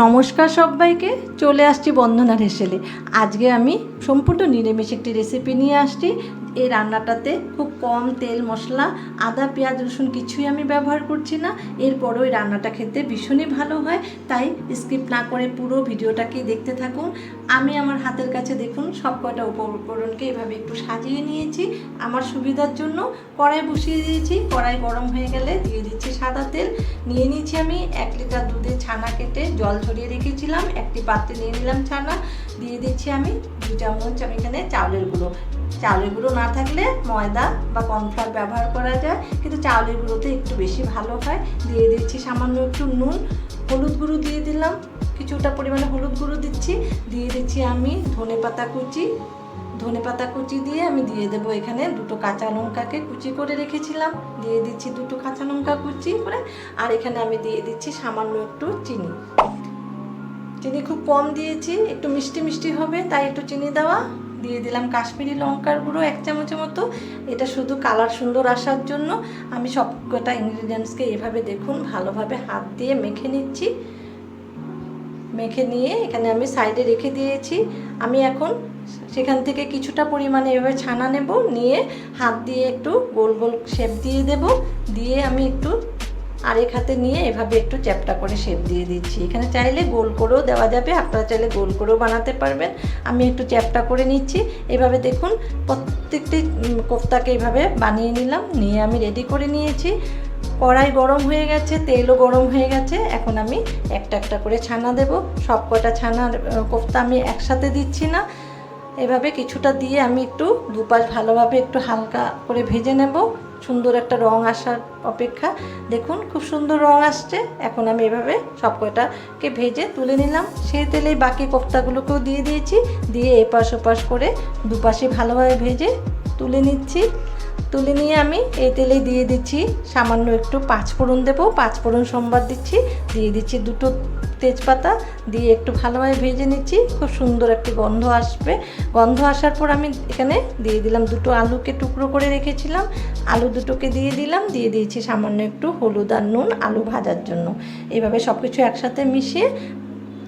নমস্কার সবাইকে, চলে আসছি বন্দনার হেসেলে। আজকে আমি সম্পূর্ণ নিরামিষ একটি রেসিপি নিয়ে আসছি। এই রান্নাটাতে খুব কম তেল মশলা, আদা পেঁয়াজ রসুন কিছুই আমি ব্যবহার করছি না। এরপরও এই রান্নাটা খেতে ভীষণই ভালো হয়, তাই স্কিপ না করে পুরো ভিডিওটাকে দেখতে থাকুন। আমি আমার হাতের কাছে দেখুন সব কটা উপকরণকে এভাবে একটু সাজিয়ে নিয়েছি আমার সুবিধার জন্য। কড়াই বসিয়ে দিয়েছি, কড়াই গরম হয়ে গেলে দিয়ে দিচ্ছি সাদা তেল। নিয়ে নিয়েছি আমি 1 লিটার দুধে ছানা কেটে জল ঝরিয়ে রেখেছিলাম। একটি পাত্রে নিয়ে নিলাম ছানা, দিয়ে দিচ্ছি আমি 2 চামচ আমি এখানে চাউলের গুঁড়ো। চাউলের গুঁড়ো না থাকলে ময়দা বা কর্নফ্লাওয়ার ব্যবহার করা যায়, কিন্তু চাউলের গুঁড়োতে একটু বেশি ভালো হয়। দিয়ে দিচ্ছি সামান্য একটু নুন, হলুদ গুঁড়ো দিয়ে দিলাম, কিছুটা পরিমাণে হলুদ গুঁড়ো দিচ্ছি। দিয়ে দিচ্ছি আমি ধনেপাতা কুচি দিয়ে আমি দিয়ে দেবো এখানে 2টো কাঁচা লঙ্কাকে কুচি করে রেখেছিলাম, দিয়ে দিচ্ছি 2টো কাঁচা লঙ্কা কুচি করে। আর এখানে আমি দিয়ে দিচ্ছি সামান্য একটু চিনি খুব কম দিয়েছি, একটু মিষ্টি মিষ্টি হবে তাই একটু চিনি দেওয়া। দিয়ে দিলাম কাশ্মীরি লঙ্কার গুঁড়ো 1 চামচের মতো, এটা শুধু কালার সুন্দর আসার জন্য। আমি সবকটা ইনগ্রিডিয়েন্টসকে এভাবে দেখুন ভালোভাবে হাত দিয়ে মেখে নিচ্ছি। মেখে নিয়ে এখানে আমি সাইডে রেখে দিয়েছি। আমি এখন সেখান থেকে কিছুটা পরিমাণে এভাবে ছানা নেব, নিয়ে হাত দিয়ে একটু গোল গোল শেপ দিয়ে দেব। দিয়ে আমি একটু আরেক হাতে নিয়ে এভাবে একটু চ্যাপটা করে শেপ দিয়ে দিচ্ছি। এখানে চাইলে গোল করেও দেওয়া যাবে, আপনারা চাইলে গোল করেও বানাতে পারবেন। আমি একটু চ্যাপটা করে নিচ্ছি। এভাবে দেখুন প্রত্যেকটি কোফতাকে এভাবে বানিয়ে নিলাম, নিয়ে আমি রেডি করে নিয়েছি। কড়াই গরম হয়ে গেছে, তেলও গরম হয়ে গেছে। এখন আমি একটা একটা করে ছানা দেব। সব কটা ছানার কোফতা আমি একসাথে দিচ্ছি না, এভাবে কিছুটা দিয়ে আমি একটু দুপাশ ভালোভাবে একটু হালকা করে ভেজে নেব, সুন্দর একটা রং আসার অপেক্ষা। দেখুন খুব সুন্দর রং আসছে। এখন আমি এভাবে সব কটাকে ভেজে তুলে নিলাম। সেই তেলেই বাকি কোফতাগুলোকেও দিয়ে দিয়েছি, দিয়ে এপাশ ওপাশ করে দুপাশে ভালোভাবে ভেজে তুলে নিচ্ছি। তুলে নিয়ে আমি এই তেলেই দিয়ে দিচ্ছি সামান্য একটু 5 ফোড়ন দেবো। 5 ফোড়ন সম্বার দিচ্ছি, দিয়ে দিচ্ছি 2টো তেজপাতা, দিয়ে একটু ভালোভাবে ভেজে নিচ্ছি। খুব সুন্দর একটি গন্ধ আসবে। গন্ধ আসার পর আমি এখানে দিয়ে দিলাম 2টো আলুকে টুকরো করে রেখেছিলাম, আলু দুটোকে দিয়ে দিলাম। দিয়ে দিয়েছি সামান্য একটু হলুদ আর নুন আলু ভাজার জন্য। এভাবে সব কিছু একসাথে মিশিয়ে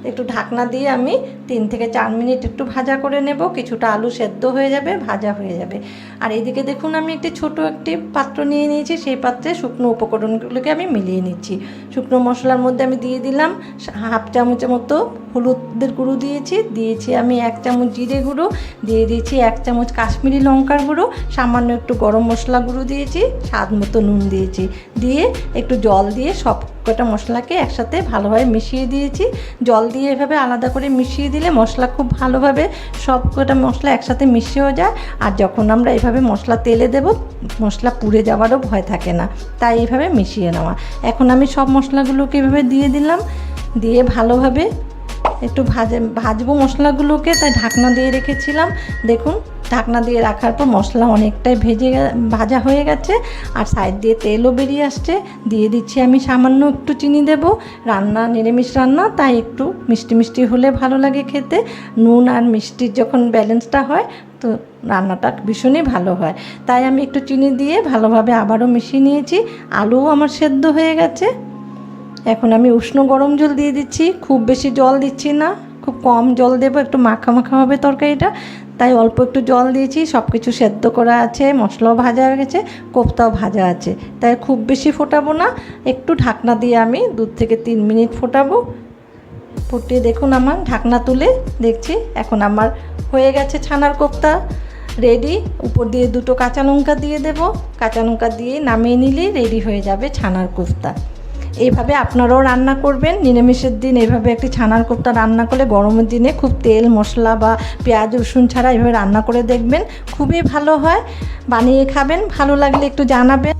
একটু ঢাকনা দিয়ে আমি 3 থেকে 4 মিনিট একটু ভাজা করে নেব। কিছুটা আলু সেদ্ধ হয়ে যাবে, ভাজা হয়ে যাবে। আর এইদিকে দেখুন আমি ছোট একটি পাত্র নিয়ে নিয়েছি, সেই পাত্রে শুকনো উপকরণগুলোকে আমি মিলিয়ে নিচ্ছি। শুকনো মশলার মধ্যে আমি দিয়ে দিলাম 1/2 চামচের মতো হলুদের গুঁড়ো দিয়েছি আমি 1 চামচ জিরে গুঁড়ো, দিয়ে দিয়েছি 1 চামচ কাশ্মীরি লঙ্কার গুঁড়ো, সামান্য একটু গরম মশলা গুঁড়ো দিয়েছি, স্বাদ মতো নুন দিয়েছি। দিয়ে একটু জল দিয়ে সব কটা মশলাকে একসাথে ভালোভাবে মিশিয়ে দিয়েছি। জল দিয়ে এভাবে আলাদা করে মিশিয়ে দিলে মশলা খুব ভালোভাবে সব কটা মশলা একসাথে মিশিয়েও যায়। আর যখন আমরা এভাবে মশলা তেলে দেব, মশলা পুড়ে যাওয়ারও ভয় থাকে না, তাই এইভাবে মিশিয়ে নেওয়া। এখন আমি সব মশলাগুলোকে এভাবে দিয়ে দিলাম, দিয়ে ভালোভাবে একটু ভাজবো মশলাগুলোকে, তাই ঢাকনা দিয়ে রেখেছিলাম। দেখুন ঢাকনা দিয়ে রাখার পর মশলা অনেকটাই ভাজা হয়ে গেছে, আর সাইড দিয়ে তেলও বেরিয়ে আসছে। দিয়ে দিচ্ছি আমি সামান্য একটু চিনি দেব। নিরামিষ রান্না, তাই একটু মিষ্টি মিষ্টি হলে ভালো লাগে খেতে। নুন আর মিষ্টির যখন ব্যালেন্সটা হয় তো রান্নাটা ভীষণই ভালো হয়, তাই আমি একটু চিনি দিয়ে ভালোভাবে আবারও মিশিয়ে নিয়েছি। আলুও আমার সেদ্ধ হয়ে গেছে। এখন আমি উষ্ণ গরম জল দিয়ে দিচ্ছি, খুব বেশি জল দিচ্ছি না, খুব কম জল দেবো, একটু মাখা মাখা হবে তরকারিটা, তাই অল্প একটু জল দিয়েছি। সব কিছু সেদ্ধ করা আছে, মশলাও ভাজা হয়ে গেছে, কোফতাও ভাজা আছে, তাই খুব বেশি ফোটাবো না। একটু ঢাকনা দিয়ে আমি 2 থেকে 3 মিনিট ফোটাবো। ফুটিয়ে দেখুন আমার ঢাকনা তুলে দেখছি এখন আমার হয়ে গেছে ছানার কোফতা রেডি। উপর দিয়ে 2টো কাঁচা লঙ্কা দিয়ে দেবো, কাঁচা লঙ্কা দিয়ে নামিয়ে নিলেই রেডি হয়ে যাবে ছানার কোফতা। এইভাবে আপনারাও রান্না করবেন। নিরামিষের দিন এইভাবে একটি ছানার কোফতা রান্না করলে গরমের দিনে খুব তেল মশলা বা পেঁয়াজ রসুন ছাড়া এইভাবে রান্না করে দেখবেন, খুবই ভালো হয়। বানিয়ে খাবেন, ভালো লাগলে একটু জানাবেন।